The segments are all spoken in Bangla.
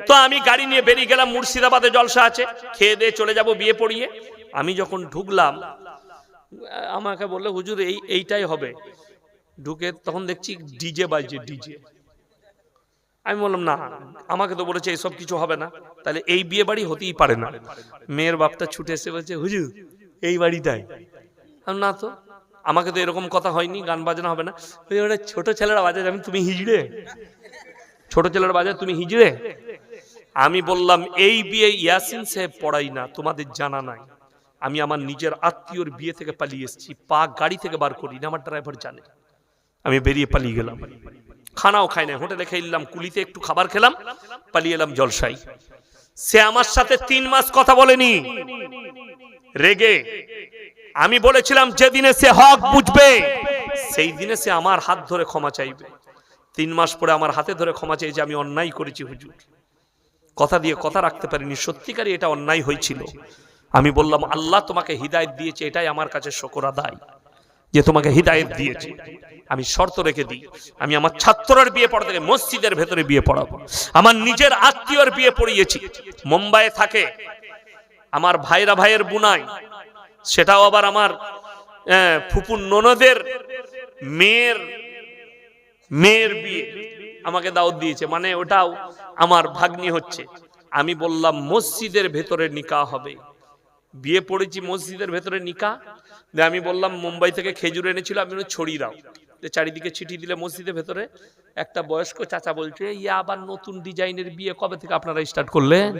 তো আমি গাড়ি নিয়ে বেরিয়ে গেলাম, মুর্শিদাবাদে জলসা আছে, খেয়ে দিয়ে চলে যাব বিয়ে পড়িয়ে। আমি যখন ঢুকলাম আমাকে বললো হুজুর এইটাই হবে। ঢুকে তখন দেখছি ডিজে বাজছে, ডিজে। আমি বললাম না, আমাকে তো বলেছে এসব কিছু হবে না, তাহলে এই বিয়ে বাড়ি হতেই পারে না। মেয়ের বাপটা ছুটে এসে বলছে হুজুর এই বাড়িটাই। না তো, আমাকে তো এরকম কথা হয়নি, গান বাজনা হবে না। ওটা ছোট ছেলেরা বাজে, আমি তুমি হিজড়ে, ছোট ছেলেরা বাজে তুমি হিজড়ে। আমি বললাম এই বিয়ে ইয়াসিন সাহেব পড়াই না, তোমাদের জানা নাই। আমি আমার নিজের আত্মীয়র বিয়ে থেকে পালিয়ে এসেছি, পা গাড়ি থেকে বার করি না, আমার ড্রাইভার জানে। আমি বেরিয়ে পালিয়ে গেলাম, খানাও খাই না, হোটেলে খেলাম, কুলিতে একটু খাবার খেলাম, পালিয়ে এলাম জলসাই। সে আমার সাথে 3 মাস কথা বলেনি, রেগে। আমি বলেছিলাম যেদিনে সে হক বুঝবে সেই দিনে সে আমার হাত ধরে ক্ষমা চাইবে। 3 মাস পরে আমার হাতে ধরে ক্ষমা চাইছে, আমি অন্যায় করেছি হুজুর, কথা দিয়ে কথা রাখতে পারিনি, সত্যিকারই এটা অন্যায় হয়েছিল। আমি বললাম আল্লাহ তোমাকে হিদায়াত দিয়েছে, এটাই আমার কাছে শুকর আদায় যে তোমাকে হিদায়াত দিয়েছে। আমি শর্ত রেখে দিই, আমি আমার ছাত্রের বিয়ে পড়াতে মসজিদের ভেতরে বিয়ে পড়াবো। আমার নিজের আত্মীয়র বিয়ে পড়িয়েছি, মুম্বাইয়ে থাকে আমার ভাইয়ের বুনাই, সেটাও আবার আমার ফুপুর ননদের মেয়ের বিয়ে, আমাকে দাওয়াত দিয়েছে, মানে ওটাও আমার ভাগ্নি হচ্ছে। আমি বললাম মসজিদের ভেতরে নিকাহ হবে, বিয়ে পড়েছি মসজিদের ভেতরে নিকাহ। আমি বললাম মুম্বাই থেকে খেজুর এনেছিল, আমি ছড়িয়ে দাও, চারিদিকে ছিটি দিলে মসজিদের ভেতরে। একটা বয়স্ক চাচা বলছে ইয়া আবার নতুন ডিজাইনের বিয়ে কবে থেকে আপনারা স্টার্ট করলেন?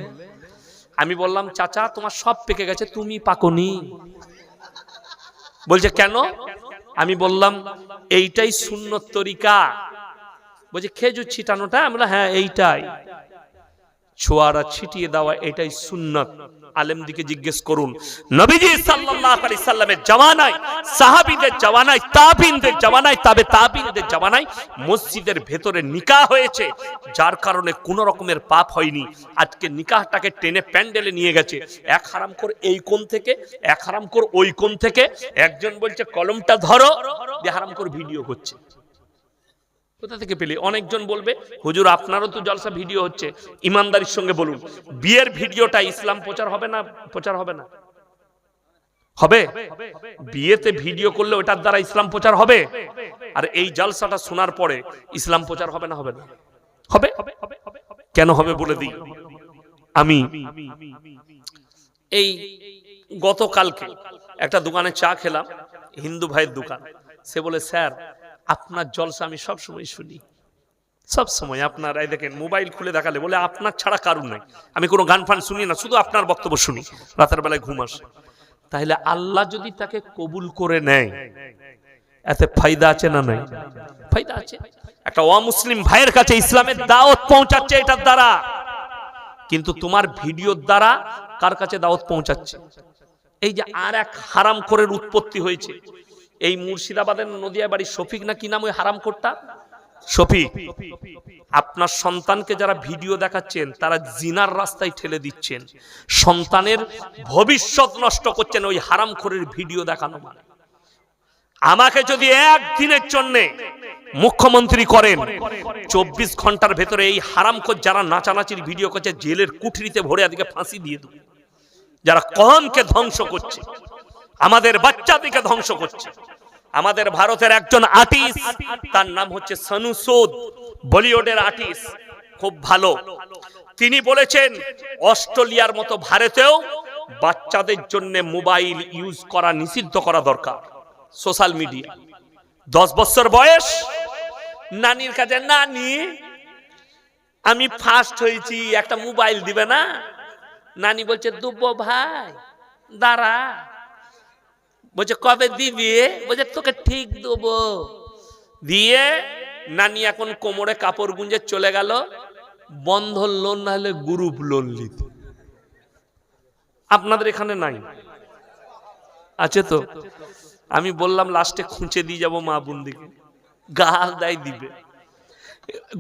আমি বললাম চাচা তোমার সব পেকে গেছে, তুমি পাকনি। বলছে কেন? আমি বললাম এইটাই সুন্নত তরিকা। বলছে খেজুর ছিটানোটা? আমি বললাম হ্যাঁ এইটাই, ছোয়ারা ছিটিয়ে দেওয়া এটাই সুন্নত। আলেমদিকে জিজ্ঞেস করুন, নবীজি সাল্লাল্লাহু আলাইহি সাল্লামের জামানায়, সাহাবীদের জামানায়, তাবিঈনদের জামানায়, তাবে তাবিঈনদের জামানায় মসজিদের ভেতরে নিকাহ হয়েছে, যার কারণে কোনো রকমের পাপ হয়নি। আজকে নিকাহটাকে টেনে প্যান্ডেলে নিয়ে গেছে, এক হারামখোর এই কোণ থেকে, এক হারামখোর ওই কোণ থেকে। একজন বলছে কলমটা ধরো, দিয়ে হারামখোর ভিডিও করছে। কোথা থেকে পেলে? অনেকজন বলবে হুজুর আপনারও তো জলসা ভিডিও হচ্ছে, ইমানদারির সঙ্গে বলুন বিয়ের ভিডিওটা ইসলাম প্রচার হবে না? প্রচার হবে না? হবে। বিয়েতে ভিডিও করলে ওটার দ্বারা ইসলাম প্রচার হবে, আর এই জলসাটা শোনার পরে ইসলাম প্রচার হবে না? হবে না? হবে। কেন হবে বলে দিই। আমি এই গতকালকে একটা দোকানে চা খেলাম, হিন্দু ভাইয়ের দোকান। সে বলে স্যার আপনার জলসা আমি সব সময় শুনি, সব সময় আপনার, এই দেখেন মোবাইল খুলে দেখালে বলে আপনার ছাড়া কারণ নাই, আমি কোনো গান ফান শুনি না, শুধু আপনার বক্তব্য শুনি, রাতের বেলায় ঘুম আসে। তাহলে আল্লাহ যদি তাকে কবুল করে নেয় এতে ফায়দা আছে না নাই? ফায়দা আছে। একটা অমুসলিম ভাইয়ের কাছে ইসলামের দাওয়াত পৌঁছাচ্ছে এটার দ্বারা, কিন্তু তোমার ভিডিওর দ্বারা কার কাছে দাওয়াত পৌঁছাচ্ছে? এই যে আর এক হারামখোরের উৎপত্তি হয়েছে, এই মুর্শিদাবাদের নদিয়া বাড়ি শফিক না কি নাম ওই হারামখোরটা, শফিক। আপনার সন্তানকে যারা ভিডিও দেখাচ্ছেন তারা জিনার রাস্তায় ঠেলে দিচ্ছেন, সন্তানের ভবিষ্যৎ নষ্ট করছেন ওই হারামখোরের ভিডিও দেখানো মানে। আমাকে যদি একদিনের জন্য মুখ্যমন্ত্রী করেন, 24 ঘন্টার ভেতরে এই হারামখোর যারা নাচানাচির ভিডিও করছে জেলের কুঠরিতে ভরে এদিকে ফাঁসি দিয়ে দেব। যারা কওমকে ধ্বংস করছে, আমাদের বাচ্চাদেরকে ধ্বংস করছে। আমাদের ভারতের একজন আর্টিস্ট, তার নাম হচ্ছে সনু সুদ, বলিউডের আর্টিস্ট, খুব ভালো। তিনি বলেছেন অস্ট্রেলিয়ার মতো ভারতেও বাচ্চাদের জন্য মোবাইল ইউজ করা নিষিদ্ধ করা দরকার। সোশ্যাল মিডিয়া 10 বছর বয়স, নানির কাছে নানি আমি ফার্স্ট হয়েছি, একটা মোবাইল দিবে না? নানি বলছে দুব্বো ভাই দাঁড়া। বলছে কবে দিবি? বলছে তোকে ঠিক দেবো। দিয়ে নানি এখন কোমরে কাপড় গুঁজে চলে গেল বন্ধন লোন না হলে গ্রুপ লোন নিতে। আপনাদের এখানে নাই? আছে তো? আমি বললাম লাস্টে খুঁচে দিয়ে যাবো মা বোনদিকে, গাল দেয় দিবে।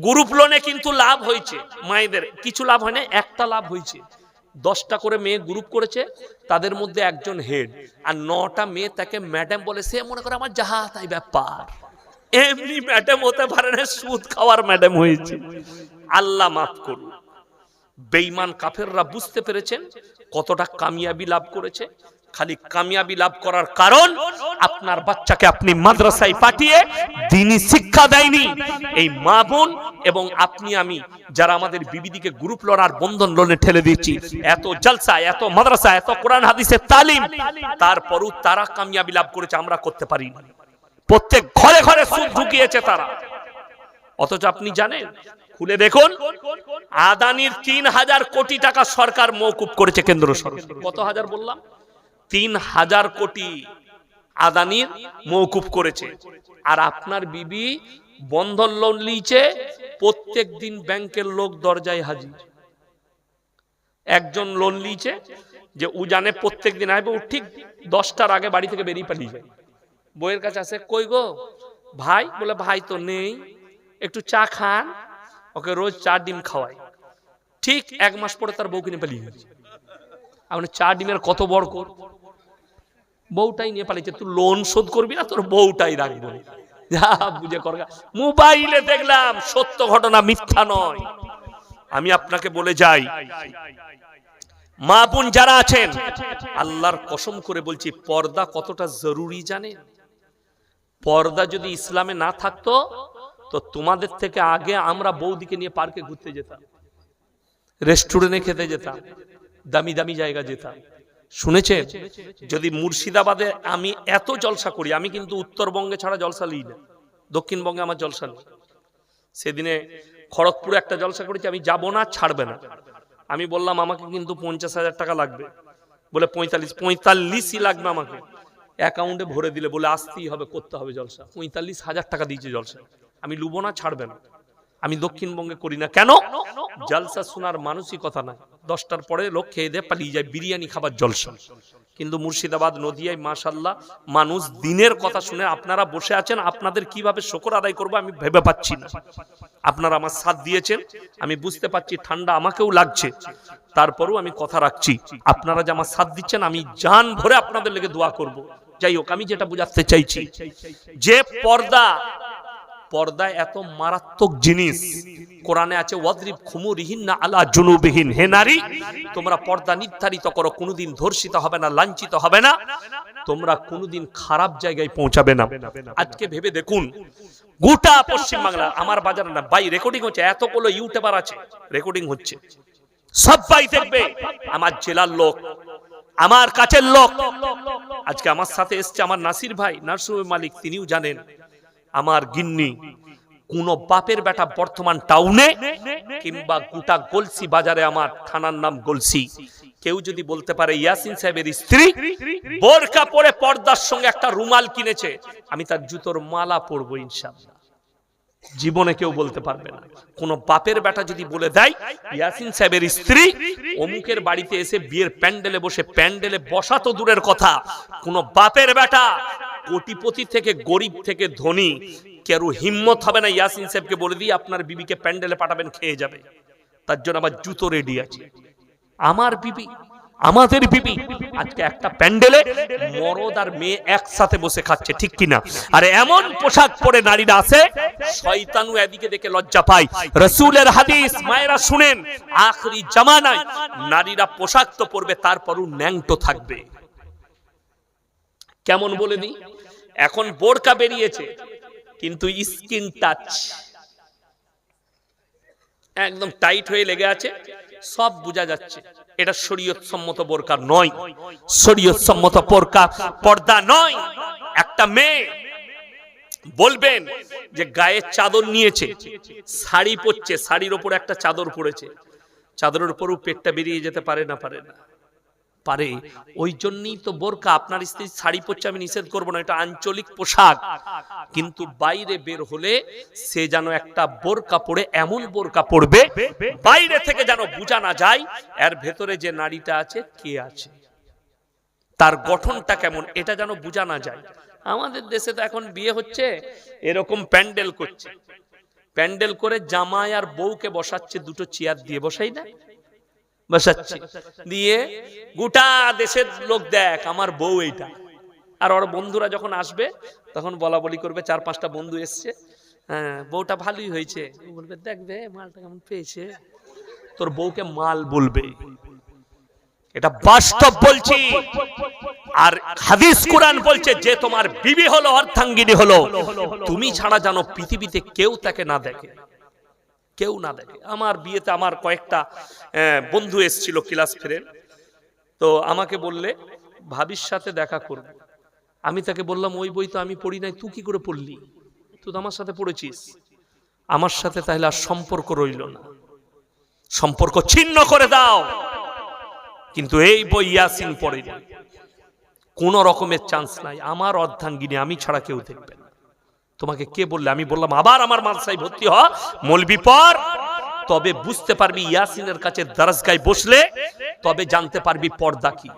গ্রুপ লোনে কিন্তু লাভ হয়েছে, মায়েদের কিছু লাভ হয় না, একটা লাভ হয়েছে। 10টা করে মেয়ে গ্রুপ করেছে, তাদের মধ্যে একজন হেড, আর 9টা মেয়ে তাকে ম্যাডাম বলে। সে মনে করে আমার যাহা তাই ব্যাপার, এমনি ম্যাডাম হতে পারে না, সুদ খাওয়ার ম্যাডাম হয়েছে। আল্লাহ মাফ করুন। বেঈমান কাফেররা বুঝতে পেরেছেন কতটা কামিয়াবি লাভ করেছে। খালি কামিয়াবি লাভ করার কারণ আপনার বাচ্চাকে আপনি মাদ্রাসায় পাঠিয়ে দ্বীনি শিক্ষা দেয়নি। এই মা বোন এবং আপনি আমি যারা আমাদের বিবিদিকে গ্রুপ লোন আর বন্ধন লোনে ঠেলে দিচ্ছি, এত জলসা, এত মাদ্রাসা, এত কোরআন হাদিসের তালিম, তারপরও তারা কামিয়াবি লাভ করেছে, আমরা করতে পারি না। প্রত্যেক ঘরে ঘরে সুদ ঢুকিয়েছে তারা। অথচ আপনি জানেন, খুলে দেখুন, আদানির ৩,০০০ কোটি টাকা সরকার মওকুফ করেছে কেন্দ্র সরকার। কত হাজার বললাম? ৩,০০০ কোটি আদানির মওকুফ করেছে। আর আপনার বিবি বন্ধন লোন লিয়েছে, প্রত্যেক দিন ব্যাংকের লোক দরজায় হাজির। একজন লোন লিয়েছে যে ও জানে প্রত্যেক দিন আসবে, ও ঠিক 10টার আগে বাড়ি থেকে বেরিয়ে পালিয়ে যায়। বইয়ের কাছে আসে, কই গো ভাই? বলে ভাই তো নেই, একটু চা খান। ওকে রোজ 4 ডিম খাওয়ায়। ঠিক 1 মাস পরে তার বউ কিনে পালিয়ে গেছে। আপনি 4 ডিমের কত বড় কর, বউটাই নিয়ে পালিয়েছে। তুই লোন শোধ করবি না, তোর বউটাই রাখবো। যা বুঝে কর। মোবাইলে দেখলাম, সত্য ঘটনা, মিথ্যা নয়। আমি আপনাকে বলে যাই, মা বোন যারা আছেন, আল্লাহর কসম করে বলছি, পর্দা কতটা জরুরি জানেন? পর্দা যদি ইসলামে না থাকতো তো তোমাদের থেকে আগে আমরা বৌদিকে নিয়ে পার্কে ঘুরতে যেতাম, রেস্টুরেন্টে খেতে যেতাম, দামি দামি জায়গা যেতাম। শুনেছেন? যদি মুর্শিদাবাদে আমি এত জলসা করি, আমি কিন্তু উত্তরবঙ্গে ছাড়া জলসা লিই না, দক্ষিণবঙ্গে আমার জলসা নেই। সেদিনে খড়গপুরে একটা জলসা করেছি, আমি যাব না, ছাড়বে না। আমি বললাম আমাকে কিন্তু 50,000 টাকা লাগবে। বলে 45ই লাগবে আমাকে, অ্যাকাউন্টে ভরে দিলে। বলে আসতেই হবে, করতে হবে জলসা। 45,000 টাকা দিয়েছে জলসা। আমি লুবো না, ছাড়বে না। আমি দক্ষিণবঙ্গে করি না। কেন? জলসা শোনার মানসিকতা নাই। 10টার পরে লোক খেয়ে দিয়ে পালিয়ে যায়, বিরিয়ানি খাবার জলসা। কিন্তু মুর্শিদাবাদ, নদিয়ায় মাশাআল্লাহ মানুষ দিনের কথা শুনে। আপনারা বসে আছেন, আপনাদের কিভাবে শুকর আদায় করবো আমি ভেবে পাচ্ছি না। আপনারা আমার সাথ দিয়েছেন, আমি বুঝতে পারছি, ঠান্ডা আমাকেও লাগছে, তারপরেও আমি কথা রাখছি। আপনারা যে আমার সাথ দিচ্ছেন, আমি জান ভরে আপনাদের লেগে দোয়া করব। যাই হোক, আমি যেটা বুঝাতে চাইছি, যে পর্দা, পর্দা এত মারাত্মক জিনিস। কোরআনে আছে, ওয়াদরিব খুমুরিহিন্না আলা জুনুবিহিন। হে নারী, তোমরা পর্দা নির্ধারিত করো, কোনোদিন ধর্ষিত হবে না, লাঞ্ছিত হবে না, তোমরা কোনোদিন খারাপ জায়গায় পৌঁছাবে না। আজকে ভেবে দেখুন, গোটা পশ্চিম বাংলা, আমার বাজারে না ভাই, রেকর্ডিং হচ্ছে, এতগুলো ইউটিউবার আছে, রেকর্ডিং হচ্ছে, সবাই দেখবে। আমার জেলার লোক, আমার কাছের লোক, আজকে আমার সাথে এসছে আমার নাসির ভাই, নার্সিং মালিক, তিনিও জানেন। আমার গিন্নি, কোন বাপের বেটা বর্তমান টাউনে কিংবা গোটা গলসি বাজারে, আমার থানার নাম গলসি, কেউ যদি বলতে পারে ইয়াসিন সাহেবের স্ত্রী বোরকা পরে পর্দার সঙ্গে একটা রুমাল কিনেছে, আমি তার জুতোর মালা পরবো ইনশাআল্লাহ। জীবনে কেউ বলতে পারবে না। কোন বাপের বেটা যদি বলে দেয় ইয়াসিন সাহেবের স্ত্রী অমুকের বাড়িতে এসে বিয়ের প্যান্ডেলে বসে, প্যান্ডেলে বসা তো দূরের কথা, কোন বাপের বেটা কোটিপতি থেকে গরিব থেকে ধনী কেউ হিম্মত হবে না ইয়াসিন সাহেবকে বলে দিয়ে আপনার বিবিকে প্যান্ডেলে পাঠাবেন, খেয়ে যাবে। তার জন্য আমার জুতো রেডি আছে। আমার বিবি, আমাদের বিবি আজকে একটা প্যান্ডেলে মরদ আর মেয়ে একসাথে বসে খাচ্ছে, ঠিক কিনা? আর এমন পোশাক পরে নারীরা আছে, শয়তানু এদিকে দেখে লজ্জা পায়। রাসূলের হাদিস, মায়েরা শুনেন, আখরি জামানায় নারীরা পোশাক তো পরবে, তারপরও ন্যাংটো থাকবে। কেমন বলে দিই, এখন বোরকা বেরিয়েছে, কিন্তু স্কিন টাচ একদম টাইট হয়ে লেগে আছে, সব বোঝা যাচ্ছে। এটা শরীয়ত সম্মত বোরকা নয়, শরীয়ত সম্মত বোরকা পর্দা নয়। একটা মেয়ে বলবেন যে গায়ে চাদর নিয়েছে, শাড়ি পরছে, শাড়ির উপর একটা চাদর পরেছে, চাদরের উপরও পেটটা বেরিয়ে যেতে পারে না? পারে না? পারে। ওই জন্যই তো বোরকা। আপনার স্ত্রী শাড়ি পরছে, আমি নিষেধ করবো না, এটা আঞ্চলিক পোশাক, কিন্তু বাইরে বের হলে সে যেন একটা বোরকা পরে, এমন বোরকা পরবে বাইরে থেকে যেন বোঝা না যায় এর ভেতরে যে নারীটা আছে কে আছে, তার গঠনটা কেমন, এটা যেন বোঝা না যায়। আমাদের দেশে তো এখন বিয়ে হচ্ছে, এরকম প্যান্ডেল করছে, প্যান্ডেল করে জামাই আর বউকে বসাচ্ছে, দুটো চেয়ার দিয়ে বসাই না, বসাচ্ছে, দিয়ে গোটা দেশের লোক দেখ আমার বউ এইটা। আর ওর বন্ধুরা যখন আসবে তখন বলা বলি করবে, 4-5টা বন্ধু এসছে, হ্যাঁ বউটা ভালোই হয়েছে, বলবে দেখবে মালটা কেমন পেয়েছে, তোর বউকে মাল বলবে। এটা বাস্তব বলছি। আর হাদিস কোরআন বলছে যে তোমার বিবি হলো, অর্ধাঙ্গিনী হলো, তুমি ছাড়া জানো পৃথিবীতে কেউ তাকে না দেখে, কেউ না দেখে। আমার বিয়েতে আমার কয়েকটা বন্ধু এসেছিল ক্লাস ফ্রেন্ড, তো আমাকে বললে ভাবির সাথে দেখা করব। আমি তাকে বললাম ওই বই তো আমি পড়ি নাই, তুই কি করে পড়লি? তুই তো আমার সাথে পড়েছিস। আমার সাথে তাহলে আর সম্পর্ক রইল না, সম্পর্ক ছিন্ন করে দাও। কিন্তু এই বই ইয়াসিন পড়েনি, কোন রকমের চান্স নাই। আমার অর্ধাঙ্গিনী আমি ছাড়া কেউ দেখবে না। তোমাকে কে বললে? আমি বললাম আবার আমার মাদ্রাসায় ভর্তি হ, মৌলবি পর, তবে বুঝতে পারবি ইয়াসিনের কাছে দরজগায় বসলে, তবে জানতে পারবি পর্দা কি।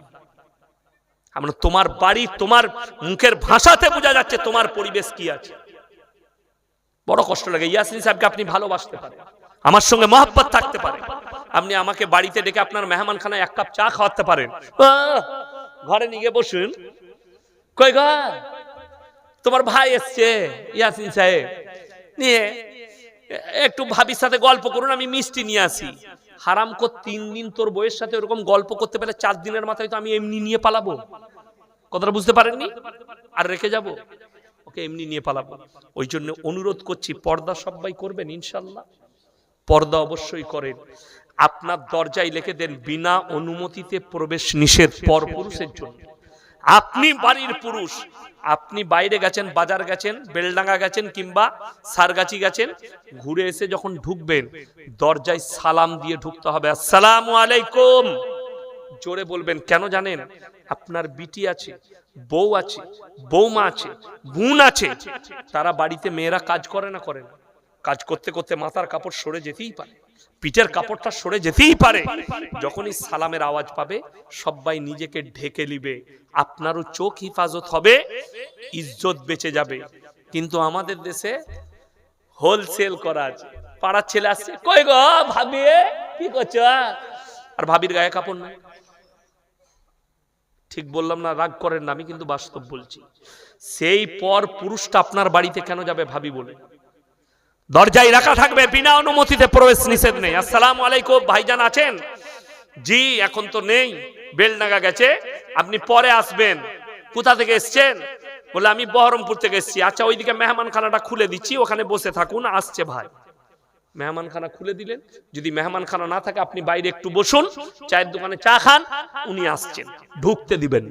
আমরা তোমার বাড়ি, তোমার মুখের ভাষাতে বোঝা যাচ্ছে তোমার পরিবেশ কি আছে। বড় কষ্ট লাগে। ইয়াসিন সাহেবকে আপনি ভালোবাসতে পারেন, আমার সঙ্গে মহব্বত থাকতে পারে, আপনি আমাকে বাড়িতে ডেকে আপনার মেহমানখানায় এক কাপ চা খাওয়াতে পারেন, ঘরে নিয়ে গিয়ে বসুন, কই গো তোমার ভাই এসছে ইয়াসিন সাহেব, নিয়ে একটু ভাবির সাথে গল্প করুন, আমি মিষ্টি নিয়ে আসি। হারাম কর 3 দিন তোর বউয়ের সাথে ওরকম গল্প করতে পেলে 4 দিনের মাথায় তো আমি এমনি নিয়ে পালাবো। কথাটা বুঝতে পারেননি? আর রেখে যাব? ওকে এমনি নিয়ে পালাবো। ওই জন্য অনুরোধ করছি, পর্দা সবাই করবেন ইনশাল্লাহ, পর্দা অবশ্যই করেন। আপনার দরজায় লিখে দেন বিনা অনুমতিতে প্রবেশ নিষেধ পরপুরুষের জন্য। আপনি বাড়ির পুরুষ, আপনি বাইরে গেছেন, বাজার গেছেন, বেলডাঙ্গা গেছেন কিংবা সারগাছি গেছেন, ঘুরে এসে যখন ঢুকবেন দরজায় সালাম দিয়ে ঢুকতে হবে, আসসালামু আলাইকুম জোরে বলবেন। কেন জানেন? আপনার বিটি আছে, বউ আছে, বৌমা আছে, বোন আছে, তারা বাড়িতে মেয়েরা কাজ করে না, করে না, কাজ করতে করতে মাথার কাপড় সরে যেতেই পারে, পিঠের কাপড়টা সরে যেতেই পারে। যখনই সালামের আওয়াজ পাবে সবাই নিজেকে ঢেকে নিবে, আপনারও চোখ হিফাজত হবে, ইজ্জত বেঁচে যাবে। কিন্তু আমাদের দেশে হোলসেল করা আছে। পাড়ার ছেলে আসছে, কই গো ভাবি কি করছো, আর ভাবির গায়ে কাপড় নাই। ঠিক বললাম না? রাগ করেন না, আমি কিন্তু বাস্তব বলছি। সেই পর পুরুষটা আপনার বাড়িতে কেন যাবে ভাবি বলে? দরজায় রাখা থাকবে, বিনা অনুমতিতে প্রবেশ নিষেধ নেই। আসসালামু আলাইকুম ভাইজান আছেন? জি এখন তো নেই, বেলডাঙ্গা গেছে, আপনি পরে আসবেন। কোথা থেকে এসছেন? বলে আমি বহরমপুর থেকে এসেছি। আচ্ছা ওইদিকে মেহমানখানাটা খুলে দিচ্ছি, ওখানে বসে থাকুন, আসছে ভাই। মেহমানখানা খুলে দিলেন, যদি মেহমানখানা না থাকে আপনি বাইরে একটু বসুন, চায়ের দোকানে চা খান, উনি আসছেন, ঢুকতে দিবেন।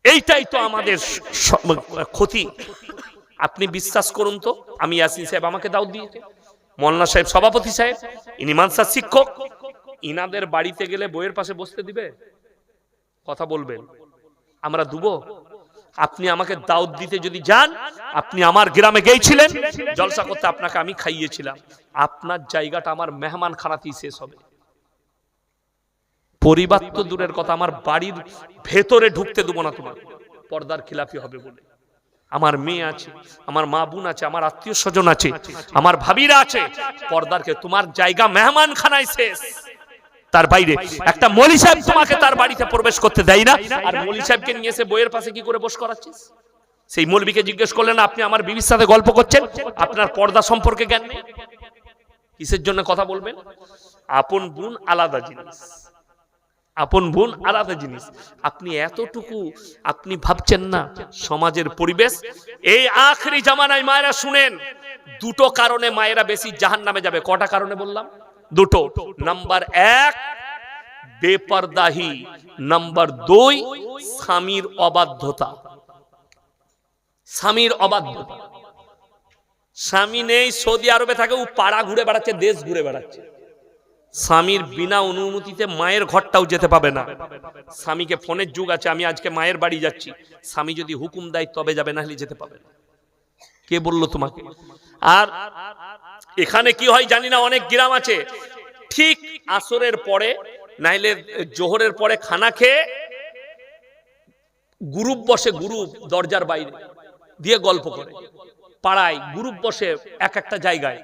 এইটাই তো আমাদের ক্ষতি। আপনি বিশ্বাস করুন তো, আমি ইয়াসিন সাহেব আমাকে দাওয়াত দিয়েছে, মোল্লা সাহেব সভাপতি সাহেব, ইনি মাদ্রাসার শিক্ষক, ইনাদের বাড়িতে গেলে বইয়ের পাশে বসতে দিবে? কথা বলবেন, আমরা দেব? আপনি আমাকে দাওয়াত দিতে যদি যান, আপনি আমার গ্রামে গিয়েছিলেন জলসা করতে, আপনাকে আমি খাইয়েছিলাম, আপনার জায়গাটা আমার মেহমান খানাতেই শেষ হবে। পরিবার তো দূরের কথা, আমার বাড়ির ভেতরে ঢুকতে দেব না তোমার, পর্দার খিলাফি হবে বলে। আমার মেয়ে আছে, আমার মা বোন আছে, আমার আত্মীয় স্বজন আছে, আমার ভাবিরা আছে, পর্দারকে তোমার জায়গা মেহমান খানায় শেষ, তার বাইরে। একটা মৌলী সাহেব তোমাকে তার বাড়িতে প্রবেশ করতে দেয় না, আর মৌলী সাহেবকে নিয়ে এসে বইয়ের পাশে কি করে বস করাচ্ছিস? সেই মৌলবীকে জিজ্ঞেস করলেন আপনি আমার বিবির সাথে গল্প করছেন, আপনার পর্দা সম্পর্কে জ্ঞান নেই? কিসের জন্য কথা বলবেন? আপন বোন আলাদা জিনিস, আপন বোন আলাদা জিনিস। আপনি এতটুকু আপনি ভাবছেন না সমাজের পরিবেশ? এই আখরি জামানায় মায়েরা শুনেন, দুটো কারণে মায়েরা বেশি জাহান্নামে যাবে। কটা কারণে বললাম? দুটো। নাম্বার 1 বেপরদাহি, নাম্বার 2 স্বামীর অবাধ্যতা। স্বামীর অবাধ্যতা। স্বামী নেই, সৌদি আরবে থাকে, ও পাড়া ঘুরে বেড়াচ্ছে, দেশ ঘুরে বেড়াচ্ছে, স্বামীর বিনা অনুমতিতে মায়ের ঘরটাও যেতে পাবে না। স্বামীকে ফোনের যুগ আছে, আমি আজকে মায়ের বাড়ি যাচ্ছি, স্বামী যদি হুকুম দেয় তবে যাবে, না হলে যেতে পাবে না। কে বললো তোমাকে? আর এখানে কি হয় জানি না, অনেক গ্রাম আছে ঠিক আসরের পরে নাইলে জোহরের পরে খানা খেয়ে গ্রুপ বসে, গ্রুপ দরজার বাইরে দিয়ে গল্প করে, পাড়ায় গ্রুপ বসে এক একটা জায়গায়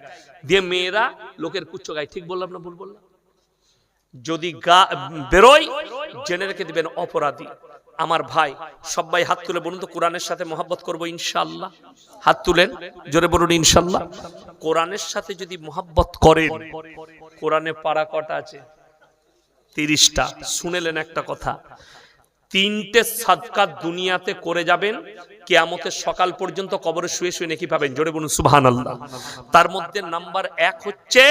দিয়ে মেয়েরা লোকের কুচ্চ গায়। ঠিক বললাম না ভুল বললাম? যদি বেরোয় জেনে রেখে দিবেন অপরাধী। আমার ভাই সবাই হাত তুলে বলুন তো, কোরআনের সাথে মহব্বত করবো ইনশাআল্লাহ? হাত তুলেন, জোরে বলুন ইনশাআল্লাহ। কোরআনের সাথে যদি মহব্বত করেন, কোরআনে পারা কটা আছে? 30টা। শুনেলেন একটা কথা, 3টে সাদকা দুনিয়াতে করে যাবেন, কিয়ামতের সকাল পর্যন্ত কবরে শুয়ে শুয়ে নেকি পাবেন। জোরে বলুন সুবহানাল্লাহ। তার মধ্যে নাম্বার 1 হচ্ছে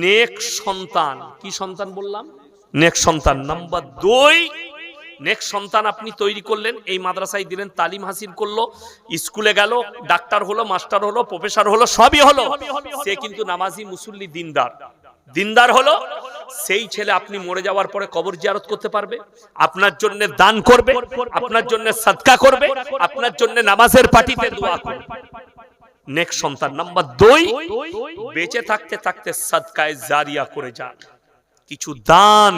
নেক সন্তান। কি সন্তান বললাম? নেক সন্তান। নাম্বার 2, নেক সন্তান আপনি তৈরি করলেন, এই মাদ্রাসায় দিলেন, তালিম হাসিল করলো, স্কুলে গেল, ডাক্তার হলো, মাস্টার হলো, প্রফেসর হলো, সবই হলো, সে কিন্তু নামাজি, মুসল্লি, দিনদার হলো। সেই ছেলে আপনি মরে যাওয়ার পরে কবর জিয়ারত করতে পারবে, আপনার জন্য দান করবে, আপনার জন্য সাদকা করবে, আপনার জন্য নামাজের পার্টিতে দোয়া করবে। নেক সন্তান। নাম্বার 2, বেঁচে থাকতে থাকতে সাদকায়ে জারিয়া করে যান, কিছু দান,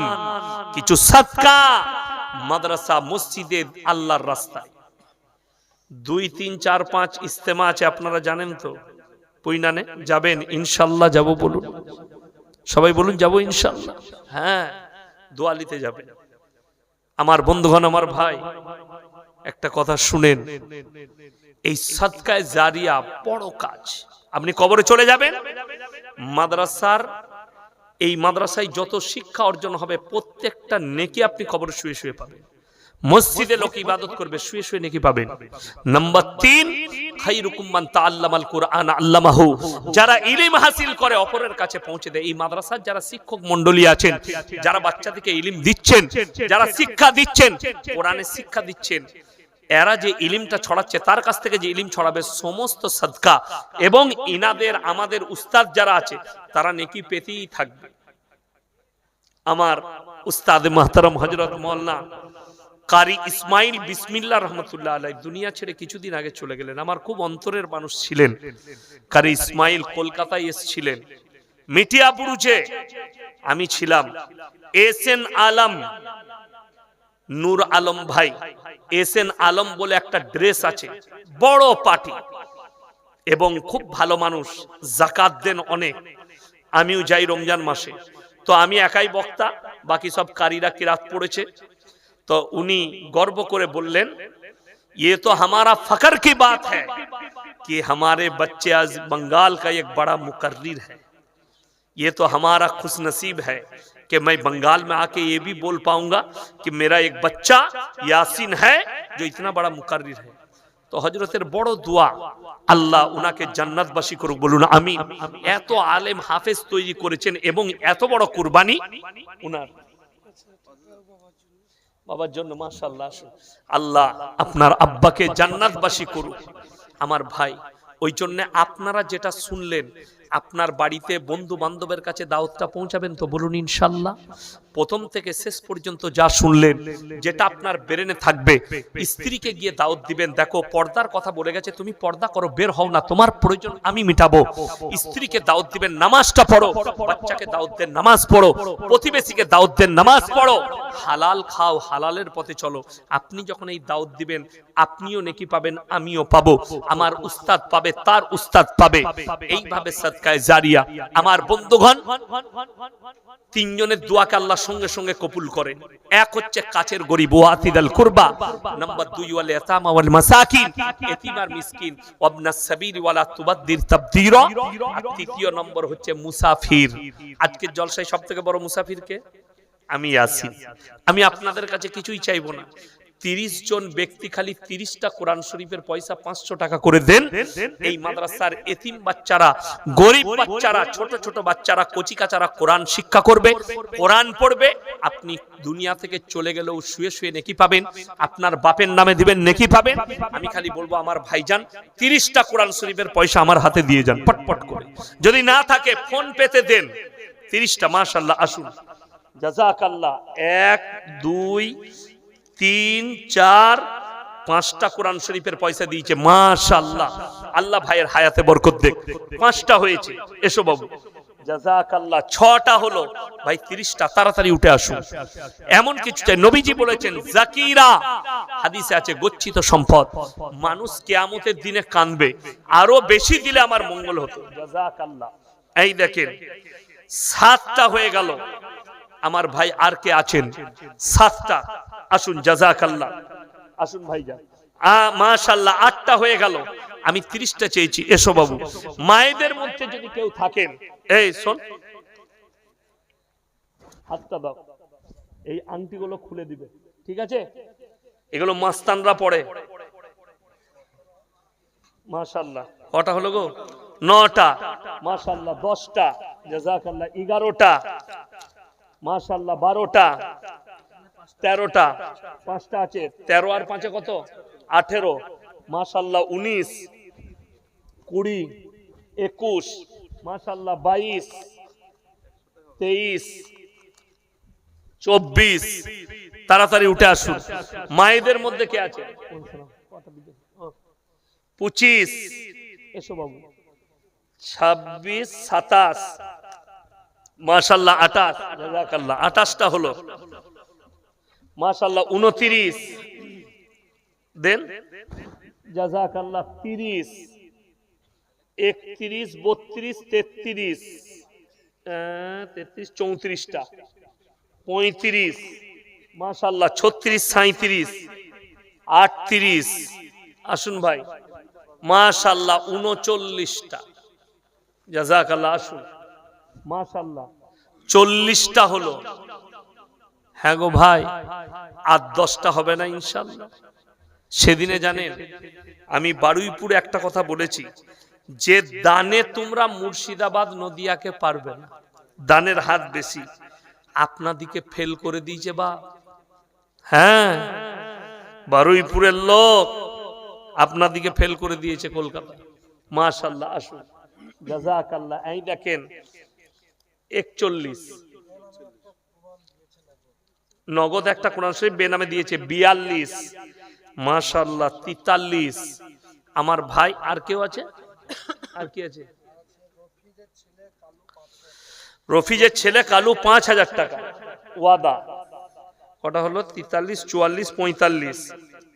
কিছু সাদকা, মাদ্রাসা, মসজিদে, আল্লাহর রাস্তায়। 2, 3, 4, 5 ইস্তেমা আছে, আপনারা জানেন তো। পৈনানে যাবেন ইনশাআল্লাহ? যাব বলুন, সবাই বলুন যাবো ইনশাআল্লাহ। হ্যাঁ, দোয়া নিতে যাবেন। আমার বন্ধুগণ, আমার ভাই, একটা কথা শুনেন, এই সাদকায়ে জারিয়া বড় কাজ। আপনি কবরে চলে যাবেন, মাদ্রাসার, এই মাদ্রাসায় যত শিক্ষা অর্জন হবে প্রত্যেকটা নেকি আপনি কবরে শুয়ে শুয়ে পাবেন। মসজিদে লোক ইবাদত করবে, শুয়ে শুয়ে নেকি পাবেন। নাম্বার 3, খায়রুকুম মান তাআল্লামাল কুরআন আল্লামাহু, যারা ইলম হাসিল করে অপরের কাছে পৌঁছে দেয়। এই মাদ্রাসার যারা শিক্ষক মণ্ডলী আছেন, যারা বাচ্চাদেরকে ইলম দিচ্ছেন, যারা শিক্ষা দিচ্ছেন, কোরআনের শিক্ষা দিচ্ছেন, এরা যে ইলমটা ছড়াচ্ছে, তার কাছ থেকে যে ইলম ছড়াবে, সমস্ত সাদকা এবং ইনাদের, আমাদের উস্তাদ যারা আছে, তারা নেকি পেতেই থাকবে। আমার উস্তাদ মুহতারাম হযরত মাওলানা কারি ইসমাইল বিসমিল্লাহ রহমতুল্লাহ আলাইহি দুনিয়া ছেড়ে কিছুদিন আগে চলে গেলেন। আমার খুব অন্তরের মানুষ ছিলেন কারি ইসমাইল। কলকাতায় এসেছিলেন, মিটিয়াপুরুচে আমি ছিলাম। এসএন আলম, নূর আলম ভাই, এসএন আলম বলে একটা ড্রেস আছে, বড় পার্টি এবং খুব ভালো মানুষ, যাকাত দেন অনেক। আমিও যাই রমজান মাসে, তো আমি একাই বক্তা, বাকি সব কারীরা কিরাত পড়েছে। तो उन्हीं गर्व करे बोलें, ये तो हमारा फकर की बात है कि हमारे बच्चे आज बंगाल का एक बड़ा मुकर्रिर है। ये तो हमारा खुशनसीब है कि मैं बंगाल में आके ये भी बोल पाऊंगा कि मेरा एक बच्चा यासीन है जो इतना बड़ा मुकर्रिर है। तो हजरतेर बड़ो दुआ, আল্লাহ উনাকে জান্নাতবাসী করুক, বলুন আমিন। এত আলেম হাফেজ তৈরি করেছেন এবং এত বড় কুরবানি উনার বাবার জন্য, মাশাআল্লাহ। আল্লাহ আপনার আব্বাকে জান্নাতবাসী করুক। আমার ভাই, ওই জন্য আপনারা যেটা শুনলেন, আপনার বাড়িতে বন্ধু বান্ধবের কাছে দাওয়াতটা পৌঁছাবেন তো, বলুন ইনশাআল্লাহ। প্রথম থেকে শেষ পর্যন্ত যা শুনলেন, যেটা আপনার ব্রেনে থাকবে, স্ত্রীকে গিয়ে দাওয়াত দিবেন। দেখো, পর্দার কথা বলে গেছে, তুমি পর্দা করো, বের হও না, তোমার প্রয়োজন আমি মিটাবো। স্ত্রীকে দাওয়াত দিবেন, নামাজটা পড়ো। বাচ্চাকে দাওয়াত দেন, নামাজ পড়ো। প্রতিবেশীকে দাওয়াত দেন, নামাজ পড়ো। হালাল খাও, হালালের পথে চলো। আপনি যখন এই দাওয়াত দিবেন, আপনিও নেকি পাবেন, আমিও পাবো, আমার উস্তাদ পাবে, তার উস্তাদ পাবে। এইভাবে সাদকায়ে জারিয়া। আমার বন্ধুগণ, তিনজনের দোয়াকে আল্লাহ সঙ্গে সঙ্গে কবুল করেন। এক হচ্ছে কাছের গরিব, ওয়াতিদাল কুরবা। নাম্বার 2 ওয়াল ইয়াতামা ওয়াল মাসাকিন, এতিম আর মিসকিন, ওয়াবনাস সাবিল ওয়ালা তুবাদদির তাবদীরা। আর তৃতীয় নম্বর হচ্ছে মুসাফির। আজকের জলসায় সবথেকে বড় মুসাফির কে? আমি আছি। আমি আপনাদের কাছে কিছুই চাইবো না। 30 জন ব্যক্তি খালি 30টা কোরআন শরীফের পয়সা 500 টাকা করে দেন। এই মাদ্রাসার এতিম বাচ্চারা, গরিব বাচ্চারা, ছোট ছোট বাচ্চারা, কচিকাচারা কোরআন শিক্ষা করবে, কোরআন পড়বে। আপনি দুনিয়া থেকে চলে গেলেও শুয়ে শুয়ে নেকি পাবেন, আপনার বাপের নামে দিবেন, নেকি পাবেন। আমি খালি বলবো, আমার ভাইজান 30টা কোরআন শরীফের পয়সা আমার হাতে দিয়ে যান, পটপট করে। যদি না থাকে ফোন পেতে দেন 30টা। মাশাআল্লাহ, আসুন, জাযাকাল্লাহ। 1 2 3 4 5টা কোরআন শরীফের পয়সা দিয়েছে, মাশাআল্লাহ। আল্লাহ ভাইয়ের হায়াতে বরকত দেখ। 5টা হয়েছে, এসো বাবু, জাযাকাল্লাহ। 6টা হলো ভাই, 30টা। তাড়াতাড়ি উঠে আসুন। এমন কিছু চাই, নবীজি বলেছেন, জাকিরা, হাদিসে আছে, গচ্ছিত সম্পদ। মানুষ কিয়ামতের দিনে কাঁদবে, আরো বেশি দিলে আমার মঙ্গল হতো। জাযাকাল্লাহ। এই দেখেন, 7টা হয়ে গেল। আমার ভাই আর কে আছেন? 7টা। আসুন জাযাকাল্লাহ, আসুন ভাইজান। মাশাআল্লাহ 8টা হয়ে গেল, আমি 30টা চেয়েছি। এসো বাবু, মায়েদের মধ্যে যদি কেউ থাকেন, এই শোন, হাতটা দাও, এই আংটিগুলো খুলে দিবে, ঠিক আছে? এগুলো মাস্তানরা পড়ে। মাশাআল্লাহ কটা হলো গো? 9টা। মাশাআল্লাহ 10টা, জাযাকাল্লাহ 11টা, মাশাআল্লাহ 12টা, 13টা, 5টা আছে, 13 আর 5 কত? 18, মাশাআল্লাহ 19, 20, 21, মাশাআল্লাহ 22, 23, 24। তাড়াতাড়ি উঠে আসুন। মায়েদের মধ্যে কে আছে? 25, এসো বাবু, 26, 27, মাশাআল্লাহ 28, জাযাকাল্লাহ 28টা হলো, মাশাআল্লাহ 29 দেন, জাযাকাল্লাহ 30, 31, 32, 33, 34টা, 35, মাশাআল্লাহ 36, 37, 38। আসুন ভাই, মাশাআল্লাহ 39টা, জাযাকাল্লাহ। আসুন, মাশাআল্লাহ 40টা হলো। হ্যাঁ গো ভাই, আর 10টা হবে না ইনশাআল্লাহ? সেদিনে জানেন আমি বারুইপুরে একটা কথা বলেছি, যে দানে তোমরা মুর্শিদাবাদ নদিয়াকে পারবে না, দানের হাত বেশি। আপনাদিকে ফেল করে দিয়েছে বা, হ্যাঁ বারুইপুরের লোক আপনাদিকে ফেল করে দিয়েছে কলকাতা। মাশাআল্লাহ আসুন, জাযাকাল্লাহ। এই দেখেন 41 নগদ একটা কোরআন শরীফ বেনামে দিয়েছে, 42, মাশাআল্লাহ 43। আমার ভাই আর কেউ আছে? আর কি আছে? রফিজের ছেলে কালু 5000 টাকা ওয়াদা। কটা হলো? 43, 44, 45,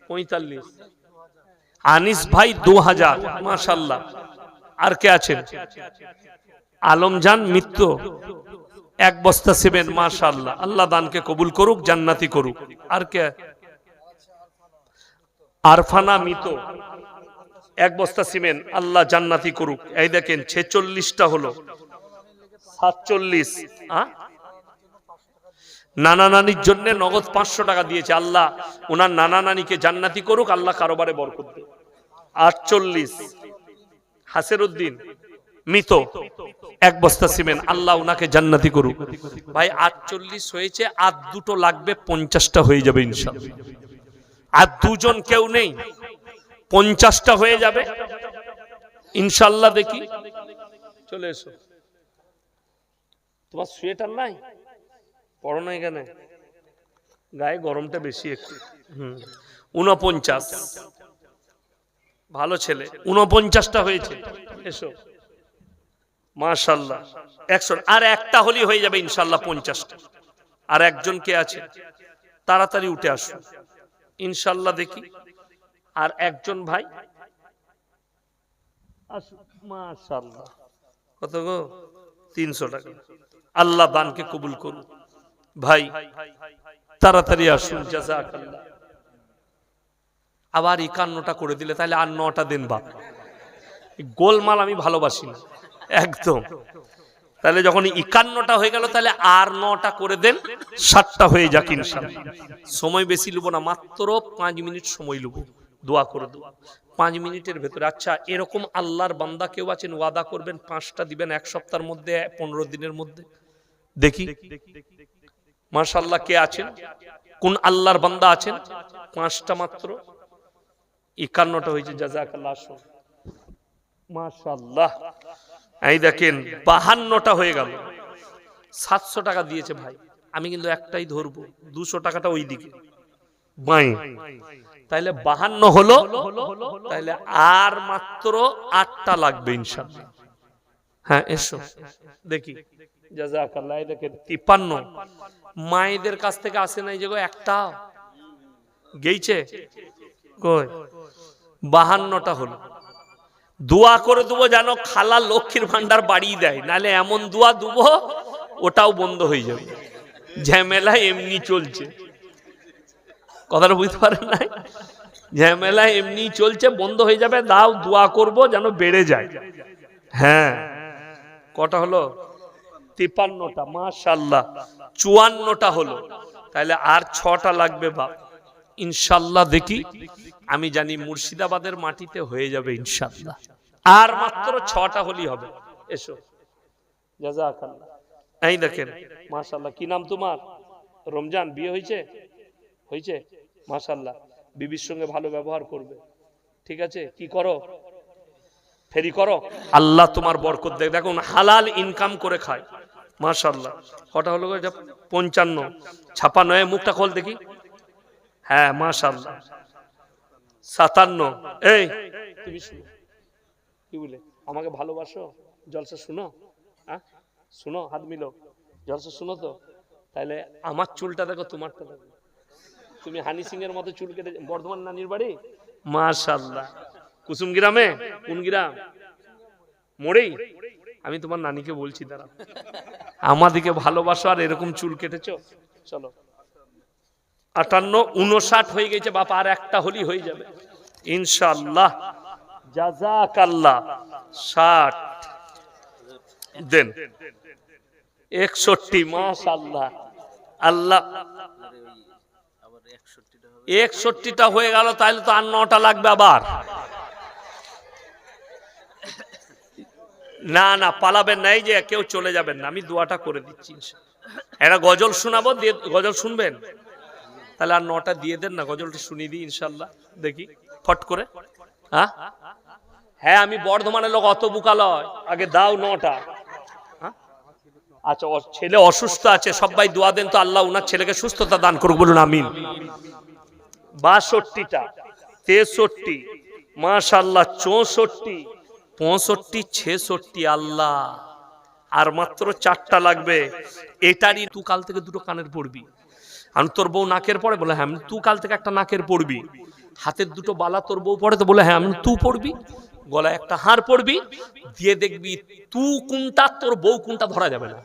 45। আনিস ভাই 2000, মাশাআল্লাহ। আর কে আছেন? আলমজান মিত্র 1 বস্তা সিমেন্ট, মাশাআল্লাহ। আল্লাহ দানকে কবুল করুক, জান্নাতি করুক। আর কে? আরফানা মিতো 1 বস্তা সিমেন্ট, আল্লাহ জান্নাতি করুক। এই দেখেন 46টা হলো, 47। নানা নানির জন্য নগদ 500 টাকা দিয়েছে, আল্লাহ ওনার নানা নানিকে জান্নাতি করুক, আল্লাহ কারোবারে বরকত দেয়। 48 হাসেরউদ্দিন মিতো 1 বস্তা সিমেন্ট, আল্লাহ ওনাকে জান্নাতি করুক। ভাই 48 হয়েছে, আর 2টো লাগবে, 50টা হয়ে যাবে ইনশাআল্লাহ। আর 2 জন কেউ নেই, 50টা হয়ে যাবে ইনশাআল্লাহ। দেখি, চলে এসো। তোমার সোয়েটার নাই? পরো না এখানে, গায়ে গরমটা বেশি একটু। 49, ভালো ছেলে, 49টা হয়েছে। এসো, মাশাআল্লাহ 100। আর একটা হলি হয়ে যাবে ইনশাআল্লাহ 50টা। আর একজন কে আছে? তাড়াতাড়ি উঠে আসুন ইনশাআল্লাহ। দেখি, আর একজন ভাই আসুন, মাশাআল্লাহ। কত গো? 300 টাকা। আল্লাহ দানকে কবুল করুন। ভাই তাড়াতাড়ি আসুন, জাযাকাল্লাহ। আবার 51টা করে দিলে তাহলে আর 9টা দেন বা। গোলমাল আমি ভালোবাসি না একদম। তাহলে যখন 51টা হয়ে গেল, তাহলে আর 9টা করে দেন, 7টা হয়ে যাক ইনশাআল্লাহ। সময় বেশি লব না, মাত্র 5 মিনিট সময় লব, দোয়া করে দেব 5 মিনিটের ভেতরে। আচ্ছা, এরকম আল্লাহর বান্দা কেউ আছেন ওয়াদা করবেন 5টা দিবেন 1 সপ্তাহের মধ্যে, 15 দিনের মধ্যে? দেখি, মাশাআল্লাহ কে আছেন? কোন আল্লাহর বান্দা আছেন? 5টা মাত্র, 51টা হয়েছে, জাযাকাল্লাহ। আসুন, মাশাআল্লাহ। এই দেখেন 52টা হয়ে গেল, 700 টাকা দিয়েছে ভাই। আমি কিন্তু একটাই ধরবো, 200 টাকাটা ওই দিকে বাই। তাহলে 52 হলো, তাহলে আর মাত্র 8টা লাগবে ইনশাআল্লাহ। হ্যাঁ এসো দেখি, জাযাকাল্লাহ। এই দেখেন 53। মায়েদের কাছ থেকে আসে নাই যে গো একটা গেইছে কই? 52টা হলো। দোয়া করে দেবো যেন খালা লক্ষ্মীর ভান্ডার বাড়িয়ে দেয়, নাহলে এমন দোয়া দেবো ওটাও বন্ধ হয়ে যাবে। ঝামেলা এমনি চলছে। কথাটা বুঝতে পারেন নাই? ঝামেলা এমনি চলছে, বন্ধ হয়ে যাবে, দাও দোয়া করব যেন বেড়ে যায়। হ্যাঁ, কটা হলো? 53টা, মাশাআল্লাহ। 54টা হলো, তাহলে আর 6টা লাগবে বাপ। ইনশাআল্লাহ দেখি, আমি জানি মুর্শিদাবাদের মাটিতে হয়ে যাবে ইনশাআল্লাহ। আর মাত্র 6টা হলেই হবে। এসো, জাযাকাল্লাহ। এই দেখেন, মাশাআল্লাহ। কি নাম তোমার? রমজান। বিয়ে হয়েছে? হয়েছে, মাশাআল্লাহ। বিবির সঙ্গে ভালো ব্যবহার করবে, ঠিক আছে? কি করো? ফেরি করো। আল্লাহ তোমার বরকত দেখ। দেখুন, হালাল ইনকাম করে খায়, মাশাআল্লাহ। কটা হলো? 55, 56। মুখটা খোল দেখি। হ্যাঁ, মাশাআল্লাহ। 57। এই তুমি শুনো, কি বলে? আমাকে ভালোবাসো? জলসা শুনো? হ্যাঁ শুনো, হাত মিলো। জলসা শুনো তো? তাহলে আমার চুলটা দেখো, তোমারটা দেখো। তুমি হানি সিং এর মতো চুল কেটে। বর্ধমান নানির বাড়ি? মাশাআল্লাহ। কুসুম গ্রামে? কোন গ্রাম? মোড়েই? আমি তোমার নানিকে বলছি, দাঁড়া। আমাদিকে ভালোবাসো আর এরকম চুল কেটেছো। চলো, 58, 59 হয়ে গেছে বাপ। আর একটা হলি হয়ে যাবে ইনশাআল্লাহ। জাযাকাল্লাহ। 60 দেন। 61, মাশাআল্লাহ। আল্লাহ, 61টা হয়ে গেল, তাহলে তো আর 9টা লাগবে আবার। না না, পালাবেন না, এই যে কেউ চলে যাবেন না, আমি দোয়াটা করে দিচ্ছি। একটা গজল শোনাবো, দিয়ে গজল শুনবেন? তাহলে আর 9টা দিয়ে দেন না, গজলটা শুনিয়ে দিই ইনশাআল্লাহ। দেখি ফট করে। হ্যাঁ হ্যাঁ, আমি বর্ধমানের লোক, অত বুকা লয়। আগে দাও 9টা। আচ্ছা, ছেলে অসুস্থ আছে, সবাই দোয়া দেন তো, আল্লাহ উনার ছেলেকে সুস্থতা দান করুক, বলুন আমিন। 62টা, 63, মাশাআল্লাহ। 64, 65, 66। আল্লাহ, আর মাত্র 4টা লাগবে। এটারই তুই কাল থেকে 2টো কানের পড়বি। আমি, তোর বউ নাকের পড়ে? বলে হ্যাঁ। তুই কাল থেকে একটা নাকের পড়বি। হাতের 2টো বালা তোর বউ পড়ে? তো বলে হ্যাঁ। আমি, তুই পড়বি। গলায় একটা হার পড়বি, দিয়ে দেখবি তুই কোনটা তোর বউ কোনটা ধরা যাবে না,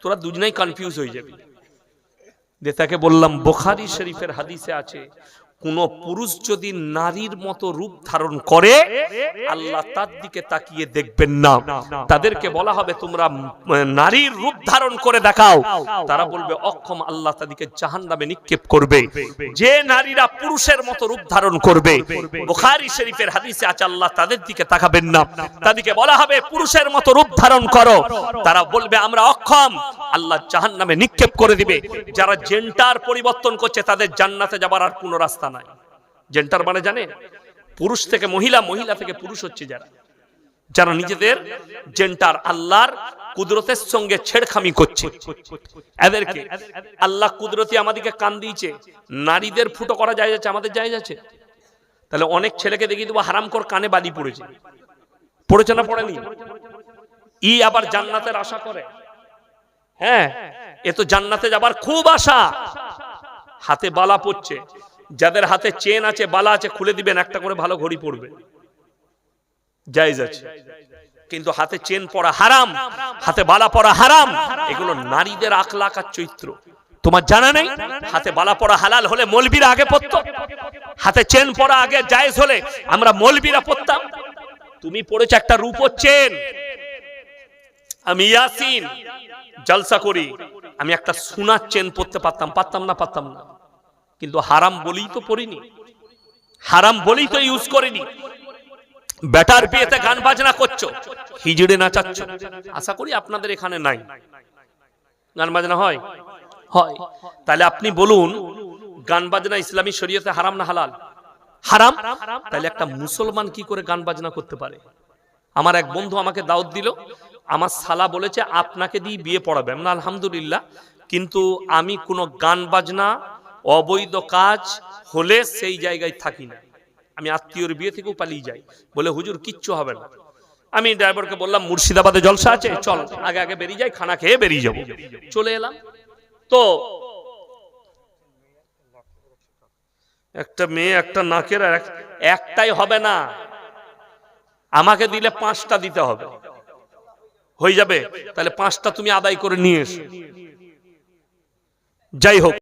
তোরা দুজনেই কনফিউজ হয়ে যাবি। তাকে বললাম, বুখারী শরীফের হাদিসে আছে, কোন পুরুষ যদি নারীর মতো রূপ ধারণ করে, আল্লাহ তার দিকে তাকিয়ে দেখবেন না। তাদেরকে বলা হবে, তোমরা নারীর রূপ ধারণ করে দেখাও। তারা বলবে অক্ষম, আল্লাহ তাদেরকে জাহান্নামে নিক্ষেপ করবে। যে নারীরা পুরুষের মতো রূপ ধারণ করবে, বুখারী শরীফের হাদিসে আছে, আল্লাহ তাদের দিকে তাকাবেন না। তাদেরকে বলা হবে পুরুষের মতো রূপ ধারণ করো। তারা বলবে আমরা অক্ষম, আল্লাহ জাহান্নামে নিক্ষেপ করে দিবে। যারা জেন্ডার পরিবর্তন করছে, তাদের জান্নাতে যাবার আর কোনো রাস্তা নাই। জেন্ডার মানে জানে? পুরুষ থেকে মহিলা, মহিলা থেকে পুরুষ হচ্ছে যারা, যারা নিজেদের জেন্ডার আল্লাহর কুদরতের সঙ্গে ছেড়খামি করছে, এদেরকে আল্লাহ কুদরতি আমাদেরকে কান দিয়েছে। নারীদের ফুটো করা যায় যাচ্ছে, আমাদের যায় যাচ্ছে। তাহলে অনেক ছেলেকে দেখিয়ে দেবো হারাম কর কানে বালি পড়েছে। পড়েছে না পড়েনি? আবার জান্নাতের আশা করে। হ্যাঁ, এ তো জান্নাতে যাবার খুব আশা। হাতে বালা পড়ছে, যাদের হাতে চেন আছে, বালা আছে, খুলে দিবেন, একটা করে ভালো ঘড়ি পড়বে, জায়েজ আছে। কিন্তু হাতে চেন পরা হারাম, হাতে বালা পরা হারাম। এগুলো নারীদের আখলাক আর চরিত্র। তোমার জানা নেই? হাতে বালা পরা হালাল হলে মৌলবীরা আগে পড়তো। হাতে চেন পরা আগে জায়েজ হলে আমরা মৌলবীরা পড়তাম। তুমি পড়েছো একটা রূপোর চেন। আমি ইয়াসিন জলসা করি, আমি একটা সোনার চেন পড়তে পারতাম, পারতাম না? পারতাম না। কিন্তু হারাম বলেই তো পড়িনি, হারাম বলেই তো ইউজ করিনি। বেটার বিয়েতে গান বাজনা করছো, হিজড়ে নাচাচ্ছ। আশা করি আপনাদের এখানে নাই, গান বাজনা হয়? হয়। তাহলে আপনি বলুন, গান বাজনা ইসলামী শরীয়তে হারাম না হালাল? হারাম। তাহলে একটা মুসলমান কি করে গান বাজনা করতে পারে? আমার এক বন্ধু আমাকে দাওয়াত দিল, আমার শালা বলেছে আপনাকে দিয়ে বিয়ে পড়াবে। না, আলহামদুলিল্লাহ, কিন্তু আমি কোনো গান বাজনা অবৈধ কাজ হলে সেই জায়গায় থাকি না। আমি আত্মীয়র বিয়ে থেকেও পালিয়ে যাই। বলে হুজুর কিচ্ছু হবে না। আমি ড্রাইভারকে বললাম মুর্শিদাবাদে জলসা আছে, চল আগে আগে বেরিয়ে যাই, খানা খেয়ে বেরিয়ে যাবো। চলে এলাম। তো একটা মেয়ে, একটা নাকের, একটাই হবে না, আমাকে দিলে 5টা দিতে হবে। হয়ে যাবে? তাহলে 5টা তুমি আদায় করে নিয়ে এসো। যাই হোক,